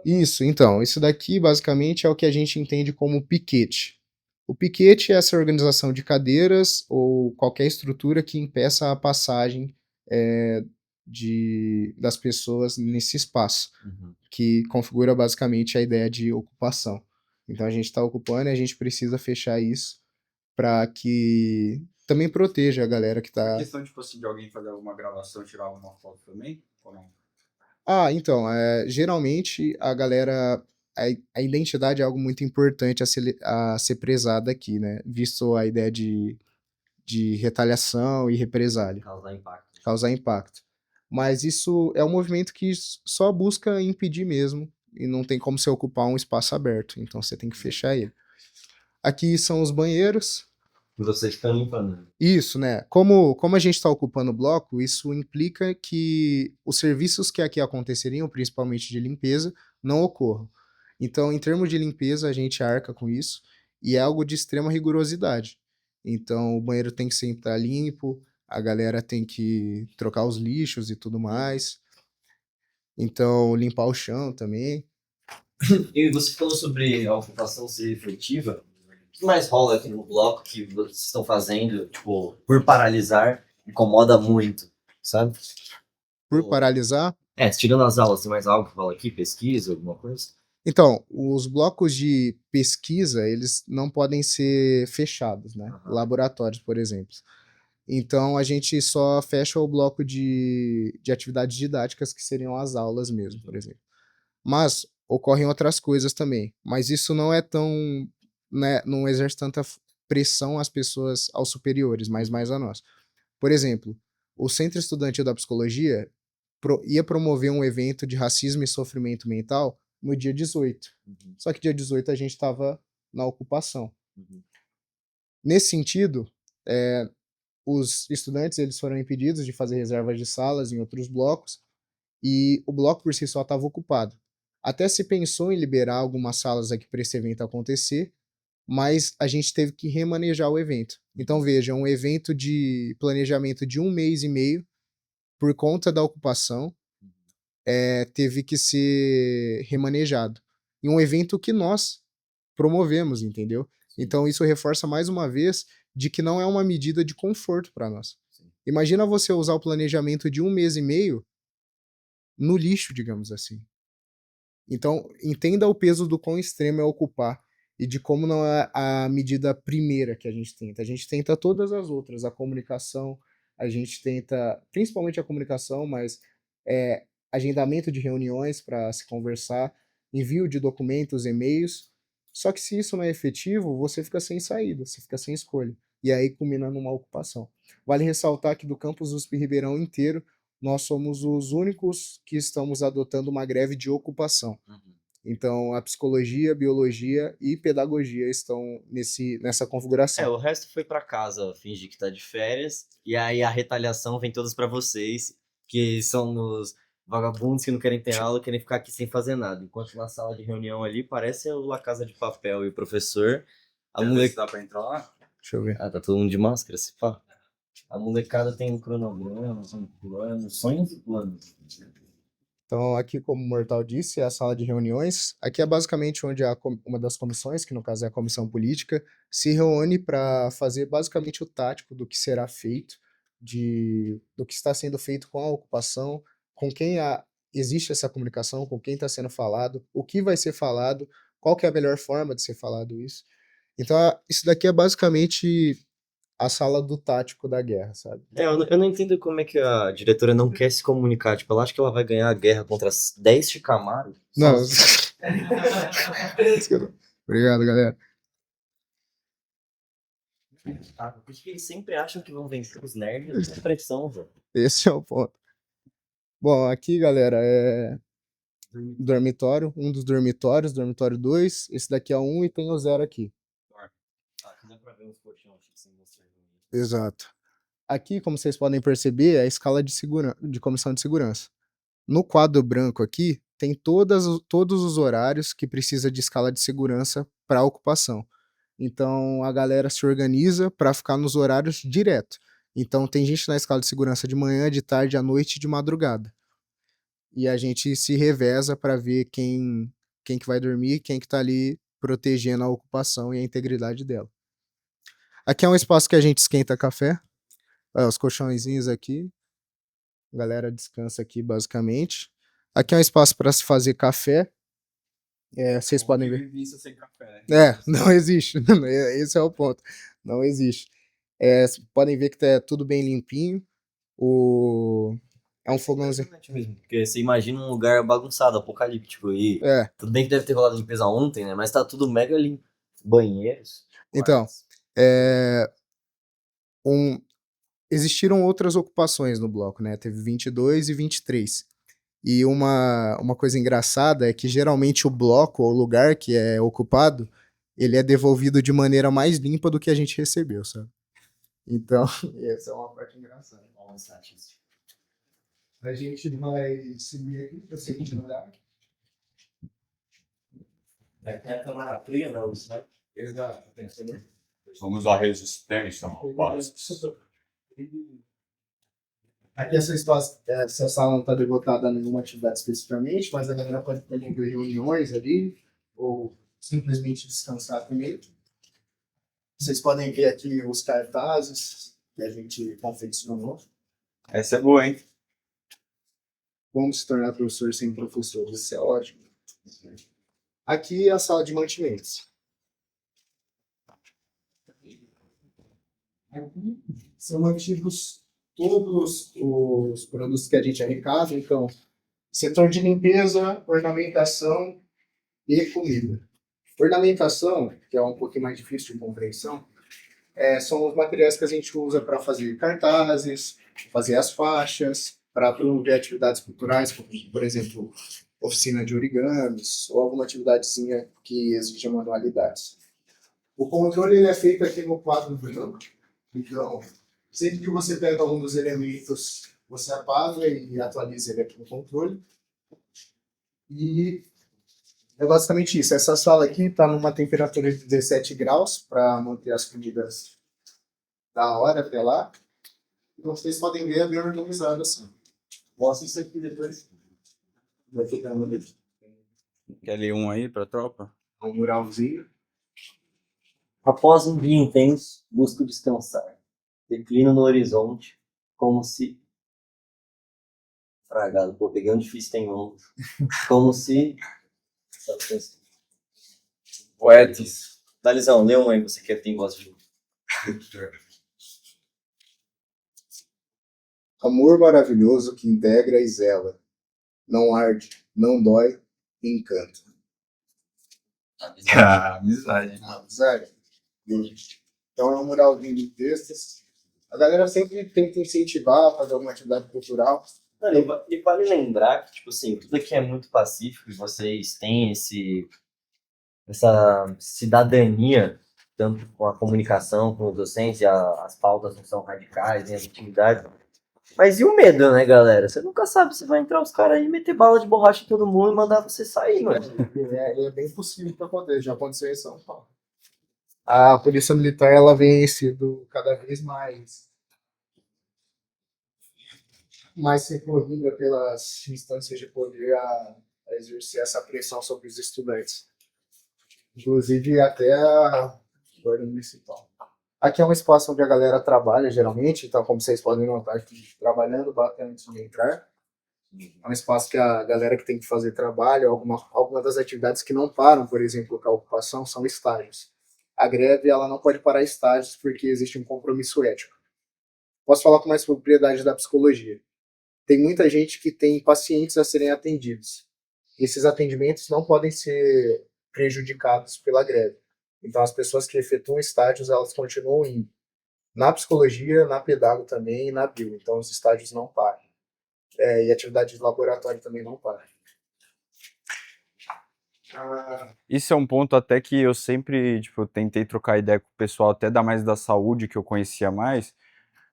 Isso, então, isso daqui basicamente é o que a gente entende como piquete. O piquete é essa organização de cadeiras ou qualquer estrutura que impeça a passagem das pessoas nesse espaço, que configura basicamente a ideia de ocupação. Então a gente está ocupando e a gente precisa fechar isso para que também proteja a galera que está. Questão, tipo assim, de alguém fazer alguma gravação, tirar alguma foto também? Ou não? Então, geralmente a galera. A identidade é algo muito importante a ser prezada aqui, né? Visto a ideia de retaliação e represália. Causar impacto. Causar impacto. Mas isso é um movimento que só busca impedir mesmo. E não tem como você ocupar um espaço aberto. Então você tem que fechar ele. Aqui são os banheiros. E vocês ficam limpando. Isso, né? Como a gente está ocupando o bloco, isso implica que os serviços que aqui aconteceriam, principalmente de limpeza, não ocorram. Então, em termos de limpeza, a gente arca com isso e é algo de extrema rigorosidade. Então, o banheiro tem que sempre estar limpo, a galera tem que trocar os lixos e tudo mais. Então, limpar o chão também. E você falou sobre a ocupação ser efetiva. O que mais rola aqui no bloco que vocês estão fazendo, tipo, por paralisar, incomoda muito, sabe? Por paralisar. Tirando as aulas, tem mais algo que rola aqui? Pesquisa, alguma coisa? Então, os blocos de pesquisa, eles não podem ser fechados, né? Laboratórios, por exemplo. Então, a gente só fecha o bloco de atividades didáticas, que seriam as aulas mesmo, por exemplo. Mas ocorrem outras coisas também. Mas isso não é tão, né, não exerce tanta pressão às pessoas, aos superiores, mas mais a nós. Por exemplo, o Centro Estudantil da Psicologia ia promover um evento de racismo e sofrimento mental no dia 18. Só que dia 18 a gente estava na ocupação. Nesse sentido, os estudantes eles foram impedidos de fazer reservas de salas em outros blocos e o bloco por si só estava ocupado. Até se pensou em liberar algumas salas aqui para esse evento acontecer, mas a gente teve que remanejar o evento. Então veja, um evento de planejamento de 1 mês e meio, por conta da ocupação, teve que ser remanejado. E um evento que nós promovemos, entendeu? Então isso reforça mais uma vez de que não é uma medida de conforto para nós. Imagina você usar o planejamento de 1 mês e meio no lixo, digamos assim. Então, entenda o peso do quão extremo é ocupar e de como não é a medida primeira que a gente tenta. A gente tenta todas as outras, a comunicação, a gente tenta, principalmente a comunicação, mas agendamento de reuniões para se conversar, envio de documentos, e-mails. Só que se isso não é efetivo, você fica sem saída, você fica sem escolha. E aí culmina numa ocupação. Vale ressaltar que do campus USP Ribeirão inteiro, nós somos os únicos que estamos adotando uma greve de ocupação. Então, a psicologia, a biologia e pedagogia estão nessa configuração. O resto foi pra casa fingir que tá de férias, e aí a retaliação vem todas pra vocês, que são os vagabundos que não querem ter aula, querem ficar aqui sem fazer nada. Enquanto na sala de reunião ali, parece o La Casa de Papel e o professor. A Dá pra entrar lá? Deixa eu ver. tá todo mundo de máscara, se pá. A molecada tem um cronograma, um plano, sonhos e planos. Então, aqui, como o Mortal disse, é a sala de reuniões. Aqui é basicamente onde uma das comissões, que no caso é a comissão política, se reúne para fazer basicamente o tático do que será feito, do que está sendo feito com a ocupação, com quem existe essa comunicação, com quem está sendo falado, o que vai ser falado, qual que é a melhor forma de ser falado isso. Então, isso daqui é basicamente a sala do tático da guerra, sabe? Eu não entendo como é que a diretora não quer se comunicar. Tipo, ela acha que ela vai ganhar a guerra contra as 10 Shikamaru. Não. Obrigado, galera. Por que eles sempre acham que vão vencer os nerds com pressão, velho? Esse é o ponto. Bom, aqui, galera, é dormitório, um dos dormitórios, dormitório 2. Esse daqui é o 1 e tem o 0 aqui. Aqui dá pra ver uns colchões sem mostrar. Exato. Aqui, como vocês podem perceber, é a escala de comissão de segurança. No quadro branco aqui, tem todos os horários que precisa de escala de segurança para a ocupação. Então, a galera se organiza para ficar nos horários direto. Então, tem gente na escala de segurança de manhã, de tarde, à noite e de madrugada. E a gente se reveza para ver quem que vai dormir, quem que tá ali protegendo a ocupação e a integridade dela. Aqui é um espaço que a gente esquenta café. Os colchõezinhos aqui. A galera descansa aqui, basicamente. Aqui é um espaço para se fazer café. Vocês podem ver. Sem café, né? Não existe. Esse é o ponto. Não existe. Vocês podem ver que tá tudo bem limpinho. É um fogãozinho. Mesmo, porque você imagina um lugar bagunçado, apocalíptico. E tudo bem que deve ter rolado limpeza ontem, né? Mas tá tudo mega limpo. Banheiros. Então, existiram outras ocupações no bloco, né? Teve 22 e 23. E uma coisa engraçada é que geralmente o bloco, ou o lugar que é ocupado, ele é devolvido de maneira mais limpa do que a gente recebeu, sabe? Então, essa é uma parte engraçada. A gente vai seguir aqui para o seguinte lugar. É a câmara fria, não, sabe? Exato. Somos a resistência, rapaz. Aqui essa sala não está devotada a nenhuma atividade especificamente, mas a galera pode ter reuniões ali, ou simplesmente descansar também. Vocês podem ver aqui os cartazes que a gente confeccionou. Essa é boa, hein? Como se tornar professor sem professor, isso é ótimo. Aqui é a sala de mantimentos. Aqui são mantidos todos os produtos que a gente arrecada, então, setor de limpeza, ornamentação e comida. Ornamentação, que é um pouquinho mais difícil de compreensão, são os materiais que a gente usa para fazer cartazes, fazer as faixas, para promover atividades culturais, como, por exemplo, oficina de origamis ou alguma atividadezinha que exija manualidades. O controle ele é feito aqui no quadro branco, então, sempre que você pega algum dos elementos, você apaga e atualiza ele aqui no controle. E é basicamente isso. Essa sala aqui está numa temperatura de 17 graus para manter as comidas da hora até lá. Então vocês podem ver, é bem organizado assim. Mostra isso aqui depois. Vai ficar no vídeo. Quer ler um aí pra tropa? Um muralzinho. Após um dia intenso, busco descansar. Declino no horizonte, como se... Fragado, pô, peguei um difícil tem um. Como se... Poetes. Dalizão, lê um aí, você que tem voz de... Amor maravilhoso que integra e zela. Não arde, não dói, encanta. Ah, amizade. Zero. Então é um muralzinho de textos. A galera sempre tenta incentivar a fazer alguma atividade cultural. Mano, e vale lembrar que, tipo assim, tudo aqui é muito pacífico e vocês têm essa cidadania, tanto com a comunicação, com os docentes, e as pautas não são radicais, nem as atividades. Mas e o medo, né, galera? Você nunca sabe se vai entrar os caras aí, meter bala de borracha em todo mundo e mandar você sair, mano. É bem possível que aconteça. Já aconteceu em São Paulo. A polícia militar ela vem sido cada vez mais recorrida pelas instâncias de poder a exercer essa pressão sobre os estudantes. Inclusive até a Guarda Municipal. Aqui é um espaço onde a galera trabalha, geralmente, então, como vocês podem notar, aqui, trabalhando bastante antes de entrar. É um espaço que a galera que tem que fazer trabalho, alguma das atividades que não param, por exemplo, com a ocupação, são estágios. A greve ela não pode parar estágios porque existe um compromisso ético. Posso falar com mais propriedade da psicologia. Tem muita gente que tem pacientes a serem atendidos. Esses atendimentos não podem ser prejudicados pela greve. Então, as pessoas que efetuam estágios, elas continuam indo. Na psicologia, na pedago também e na bio. Então, os estágios não param. E atividade de laboratório também não para. Isso é um ponto até que eu sempre, tipo, tentei trocar ideia com o pessoal, até da mais da saúde, que eu conhecia mais,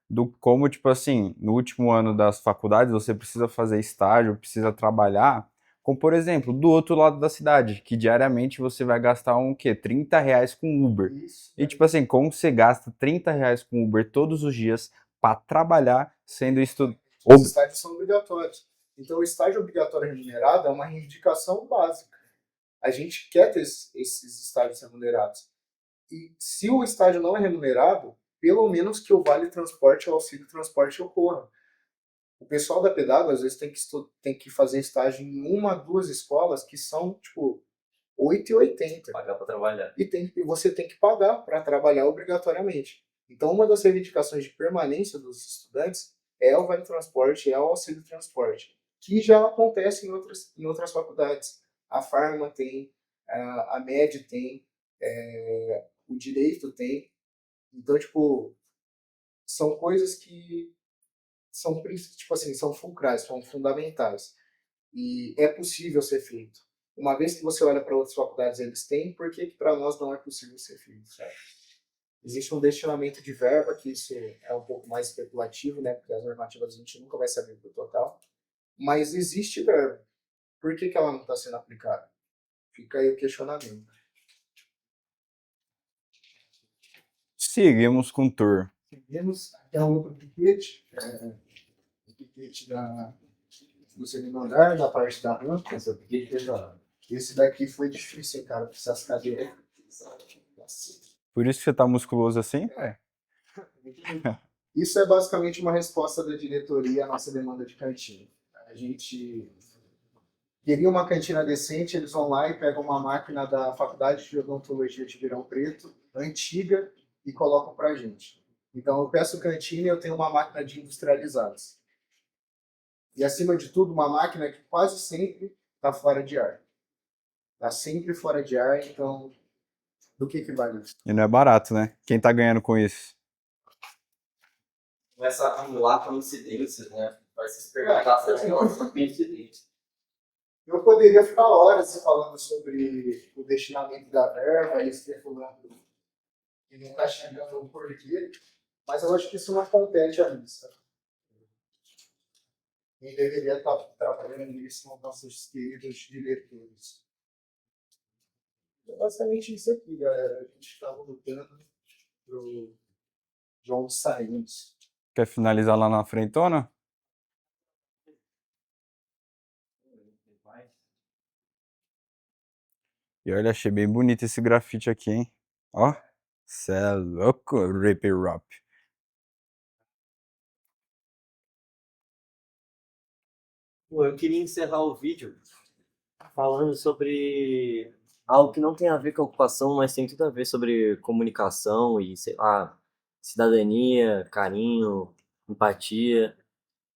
do como, tipo assim, no último ano das faculdades você precisa fazer estágio, precisa trabalhar, como por exemplo, do outro lado da cidade, que diariamente você vai gastar um quê? R$ 30 com Uber. Isso. E tipo assim, como você gasta R$ 30 com Uber todos os dias para trabalhar sendo estudante? Os estágios são obrigatórios. Então, o estágio obrigatório remunerado é uma reivindicação básica. A gente quer ter esses estágios remunerados. E se o estágio não é remunerado, pelo menos que o vale transporte ou auxílio transporte ocorra. O pessoal da Pedago, às vezes, tem que fazer estágio em uma, duas escolas que são, tipo, 8,80. Pagar pra trabalhar. E você tem que pagar para trabalhar obrigatoriamente. Então, uma das reivindicações de permanência dos estudantes é o vale transporte, é o auxílio transporte, que já acontece em outras faculdades. A Farma tem, a MED tem, o Direito tem. Então, tipo, são coisas que são, tipo assim, são fulcrais, são fundamentais. E é possível ser feito. Uma vez que você olha para outras faculdades, eles têm, por que para nós não é possível ser feito? Certo? Existe um destinamento de verba, que isso é um pouco mais especulativo, né? Porque as normativas a gente nunca vai saber por total. Mas existe verba. Por que ela não está sendo aplicada? Fica aí o questionamento. Seguimos com o tour. Seguimos até um outro piquete. O piquete do segundo andar, da parte da rampa. Esse é o piquete pesado. Esse daqui foi difícil, hein, cara, pra essas cadeiras. Por isso que você tá musculoso assim? Isso é basicamente uma resposta da diretoria à nossa demanda de cantina. A gente queria uma cantina decente, eles vão lá e pegam uma máquina da Faculdade de Odontologia de Ribeirão Preto, antiga, e colocam pra gente. Então eu peço cantina e eu tenho uma máquina de industrializados. E acima de tudo, uma máquina que quase sempre está fora de ar. Está sempre fora de ar, então do que vai isso? E não é barato, né? Quem tá ganhando com isso? Começa a acumular coincidências, né? Vai se perguntar se é uma coincidência. Eu poderia ficar horas falando sobre o destinamento da verba e especulando e não está chegando o porquê, mas eu acho que isso não compete à lista. Quem deveria estar trabalhando nisso são nossos queridos diretores. É basicamente isso aqui, galera. A gente estava lutando pro João sairmos. Quer finalizar lá na frentona? E olha, achei bem bonito esse grafite aqui, hein? Ó, cê é louco, Rip It Up. Pô, eu queria encerrar o vídeo falando sobre algo que não tem a ver com a ocupação, mas tem tudo a ver sobre comunicação e, sei lá, cidadania, carinho, empatia.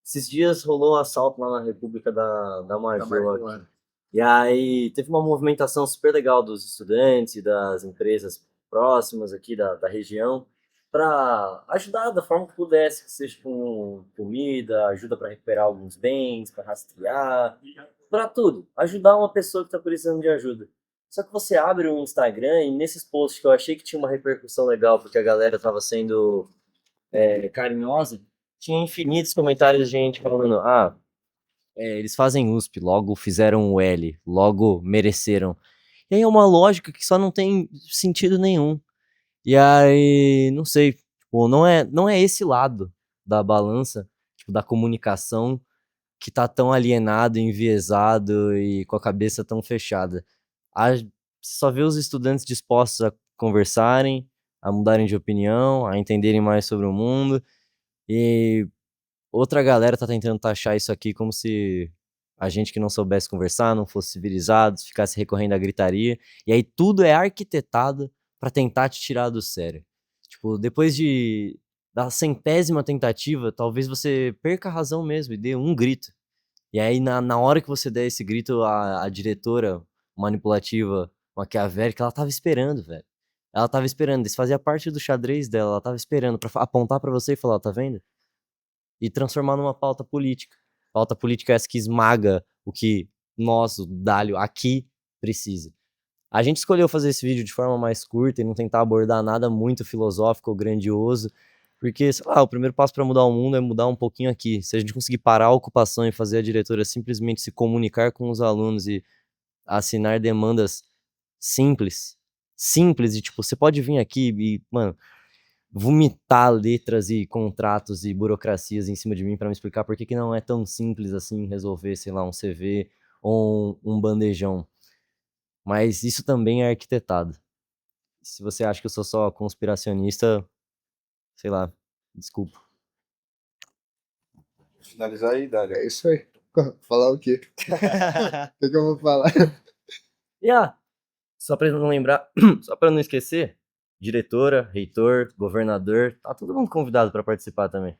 Esses dias rolou um assalto lá na República da Marvila. E aí teve uma movimentação super legal dos estudantes e das empresas próximas aqui da região para ajudar da forma que pudesse, que seja com comida, ajuda para recuperar alguns bens, para rastrear, para tudo. Ajudar uma pessoa que está precisando de ajuda. Só que você abre o Instagram e nesses posts que eu achei que tinha uma repercussão legal, porque a galera estava sendo carinhosa, tinha infinitos comentários de gente falando, eles fazem USP, logo fizeram o L, logo mereceram. E aí é uma lógica que só não tem sentido nenhum. E aí, não sei, tipo, não é esse lado da balança, tipo, da comunicação que tá tão alienado, enviesado e com a cabeça tão fechada. Só vê os estudantes dispostos a conversarem, a mudarem de opinião, a entenderem mais sobre o mundo, e outra galera tá tentando taxar isso aqui como se a gente que não soubesse conversar, não fosse civilizado, ficasse recorrendo à gritaria, e aí tudo é arquitetado pra tentar te tirar do sério. Tipo, depois da centésima tentativa, talvez você perca a razão mesmo e dê um grito. E aí, na hora que você der esse grito, a diretora manipulativa, maquiavélica, ela tava esperando, velho. Ela tava esperando, isso fazia parte do xadrez dela, ela tava esperando pra apontar pra você e falar, ó, tá vendo? E transformar numa pauta política. Pauta política essa que esmaga o que nós, o Dálio, aqui precisa. A gente escolheu fazer esse vídeo de forma mais curta e não tentar abordar nada muito filosófico ou grandioso, porque, sei lá, o primeiro passo para mudar o mundo é mudar um pouquinho aqui. Se a gente conseguir parar a ocupação e fazer a diretora simplesmente se comunicar com os alunos e assinar demandas simples, simples, e tipo, você pode vir aqui e, mano, vomitar letras e contratos e burocracias em cima de mim para me explicar por que não é tão simples assim resolver, sei lá, um CV ou um bandejão. Mas isso também é arquitetado. Se você acha que eu sou só conspiracionista, sei lá, desculpa. Finalizar aí, Dário. É isso aí. Falar o quê? O que que eu vou falar? E só pra não lembrar, só pra não esquecer, diretora, reitor, governador, tá todo mundo convidado pra participar também.